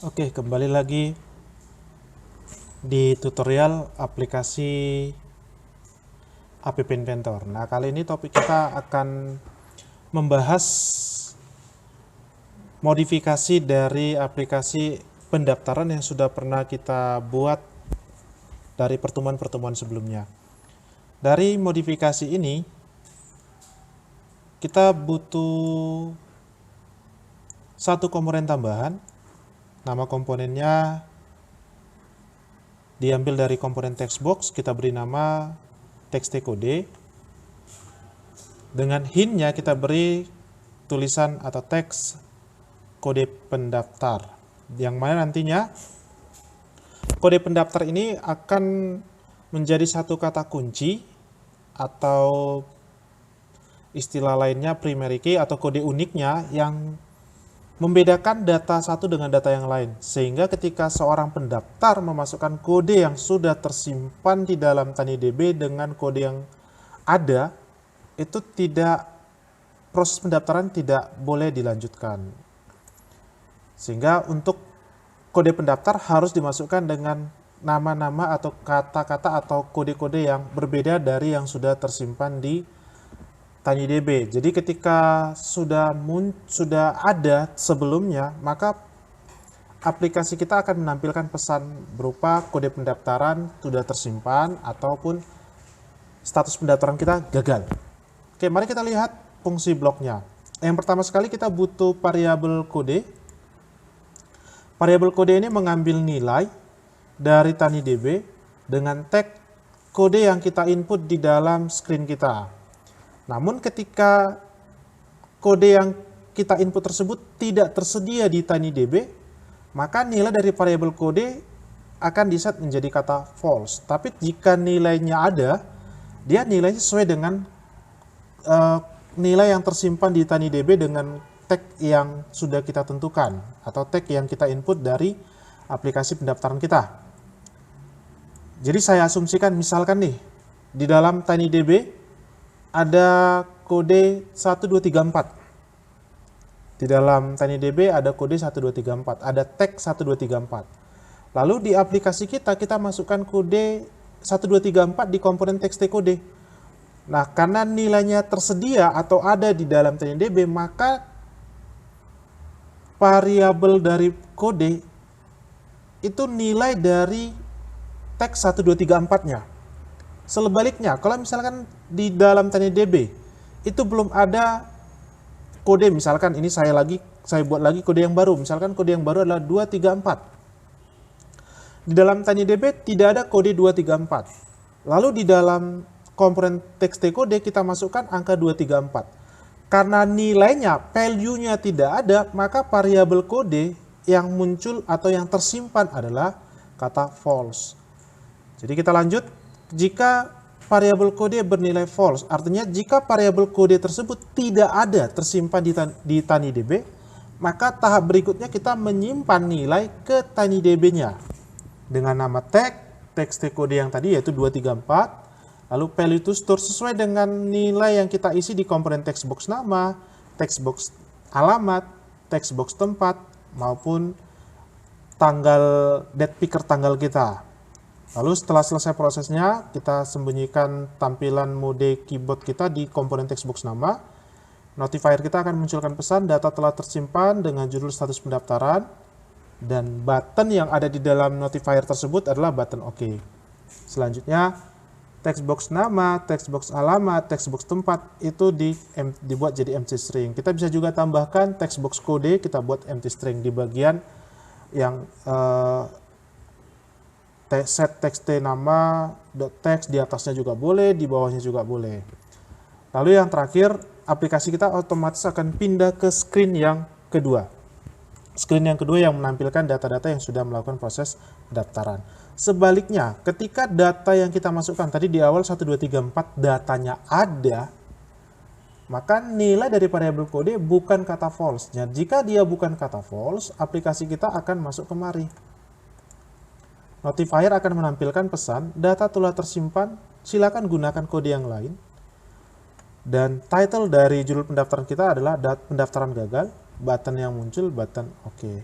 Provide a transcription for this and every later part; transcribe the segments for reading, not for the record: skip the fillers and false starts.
Oke, kembali lagi di tutorial aplikasi App Inventor. Nah, kali ini topik kita akan membahas modifikasi dari aplikasi pendaftaran yang sudah pernah kita buat dari pertemuan-pertemuan sebelumnya. Dari modifikasi ini, kita butuh satu komponen tambahan. Nama komponennya diambil dari komponen textbox, kita beri nama TextCode. Dengan hint-nya kita beri tulisan atau teks kode pendaftar, yang mana nantinya kode pendaftar ini akan menjadi satu kata kunci atau istilah lainnya primary key atau kode uniknya yang membedakan data satu dengan data yang lain, sehingga ketika seorang pendaftar memasukkan kode yang sudah tersimpan di dalam TinyDB dengan kode yang ada, itu proses pendaftaran tidak boleh dilanjutkan. Sehingga untuk kode pendaftar harus dimasukkan dengan nama-nama atau kata-kata atau kode-kode yang berbeda dari yang sudah tersimpan di TinyDB. Jadi ketika sudah ada sebelumnya, maka aplikasi kita akan menampilkan pesan berupa kode pendaftaran sudah tersimpan ataupun status pendaftaran kita gagal. Oke, mari kita lihat fungsi bloknya. Yang pertama sekali kita butuh variabel kode. Variabel kode ini mengambil nilai dari TinyDB dengan tag kode yang kita input di dalam screen kita. Namun ketika kode yang kita input tersebut tidak tersedia di TinyDB, maka nilai dari variabel kode akan diset menjadi kata false. Tapi jika nilainya ada, dia nilainya sesuai dengan nilai yang tersimpan di TinyDB dengan tag yang sudah kita tentukan atau tag yang kita input dari aplikasi pendaftaran kita. Jadi saya asumsikan misalkan nih, di dalam TinyDB ada kode 1234. Di dalam TinyDB ada kode 1234, ada tag 1234. Lalu di aplikasi kita masukkan kode 1234 di komponen TextCode. Nah, karena nilainya tersedia atau ada di dalam TinyDB, maka variabel dari kode itu nilai dari tag 1234-nya. Sebaliknya, kalau misalkan di dalam TinyDB itu belum ada kode, misalkan ini saya buat lagi kode yang baru, misalkan kode yang baru adalah 234. Di dalam TinyDB tidak ada kode 234. Lalu di dalam komponen TextCode kita masukkan angka 234. Karena nilainya, value-nya tidak ada, maka variabel kode yang muncul atau yang tersimpan adalah kata false. Jadi kita lanjut. Jika variabel kode bernilai false, artinya jika variabel kode tersebut tidak ada tersimpan di TinyDB, maka tahap berikutnya kita menyimpan nilai ke TinyDB-nya dengan nama tag TextCode yang tadi yaitu 234, lalu value to store sesuai dengan nilai yang kita isi di komponen textbox nama, textbox alamat, textbox tempat, maupun tanggal date picker tanggal kita. Lalu setelah selesai prosesnya, kita sembunyikan tampilan mode keyboard kita di komponen textbox nama. Notifier kita akan munculkan pesan data telah tersimpan dengan judul status pendaftaran. Dan button yang ada di dalam notifier tersebut adalah button OK. Selanjutnya, textbox nama, textbox alamat, textbox tempat itu dibuat jadi empty string. Kita bisa juga tambahkan textbox kode, kita buat empty string di bagian yang set text nama .text di atasnya juga boleh, di bawahnya juga boleh. Lalu yang terakhir, aplikasi kita otomatis akan pindah ke screen yang kedua. Screen yang kedua yang menampilkan data-data yang sudah melakukan proses pendaftaran. Sebaliknya, ketika data yang kita masukkan tadi di awal 1234 datanya ada, maka nilai dari variabel kode bukan kata false. Nah, jika dia bukan kata false, aplikasi kita akan masuk kemari. Notifier akan menampilkan pesan, data telah tersimpan, silakan gunakan kode yang lain. Dan title dari judul pendaftaran kita adalah pendaftaran gagal, button yang muncul, button oke.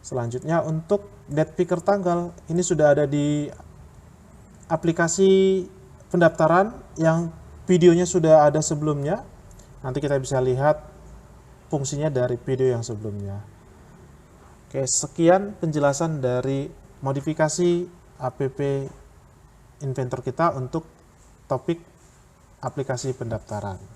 Selanjutnya untuk date picker tanggal, ini sudah ada di aplikasi pendaftaran yang videonya sudah ada sebelumnya. Nanti kita bisa lihat fungsinya dari video yang sebelumnya. Oke, sekian penjelasan dari modifikasi app Inventor kita untuk topik aplikasi pendaftaran.